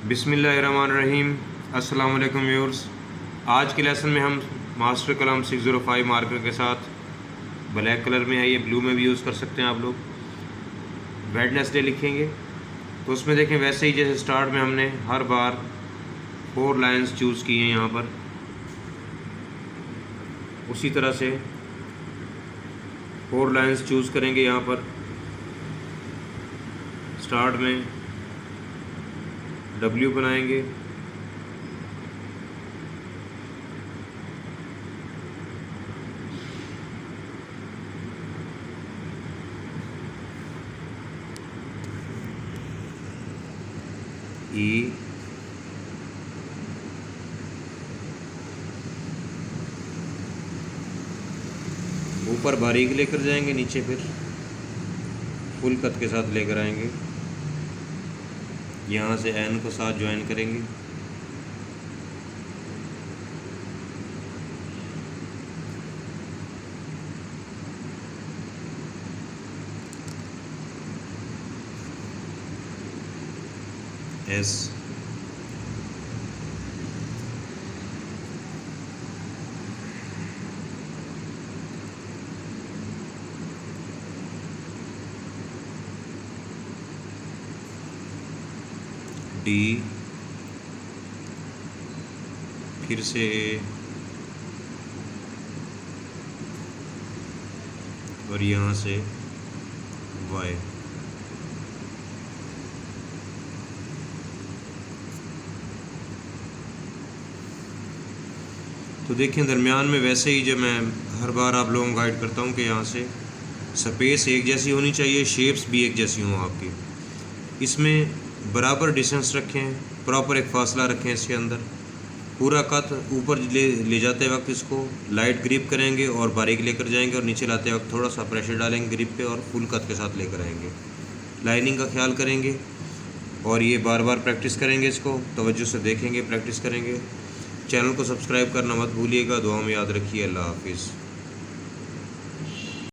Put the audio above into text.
बिस्मिल्लाहिर्रहमानिर्रहीम। अस्सलाम वालेकुम व्यूअर्स। आज के लेसन में हम मास्टर कलम 605 मार्कर के साथ ब्लैक कलर में है, ये ब्लू में भी यूज़ कर सकते हैं आप लोग, वेडनेसडे लिखेंगे। तो उसमें देखें वैसे ही जैसे स्टार्ट में हमने हर बार 4 लाइंस चूज़ की हैं, यहाँ पर उसी तरह से 4 लाइंस चूज़ करेंगे। यहाँ पर स्टार्ट में डब्ल्यू बनाएंगे, ई, ऊपर बारीक लेकर जाएंगे, नीचे फिर फुल कट के साथ लेकर आएंगे। यहाँ से एन को साथ ज्वाइन करेंगे, एस, डी, फिर से ए, और यहाँ से वाई। तो देखिए दरमियान में वैसे ही जो मैं हर बार आप लोगों को गाइड करता हूँ कि यहाँ से स्पेस एक जैसी होनी चाहिए, शेप्स भी एक जैसी हों आपकी। इसमें बराबर डिस्टेंस रखें, प्रॉपर एक फासला रखें इसके अंदर। पूरा कट ऊपर ले जाते वक्त इसको लाइट ग्रिप करेंगे और बारीक लेकर जाएंगे, और नीचे लाते वक्त थोड़ा सा प्रेशर डालेंगे ग्रिप पे और फुल कट के साथ लेकर आएंगे। लाइनिंग का ख्याल करेंगे और ये बार बार प्रैक्टिस करेंगे, इसको तवज्जो से देखेंगे, प्रैक्टिस करेंगे। चैनल को सब्सक्राइब करना मत भूलिएगा। दुआ में याद रखिए। अल्लाह हाफिज़।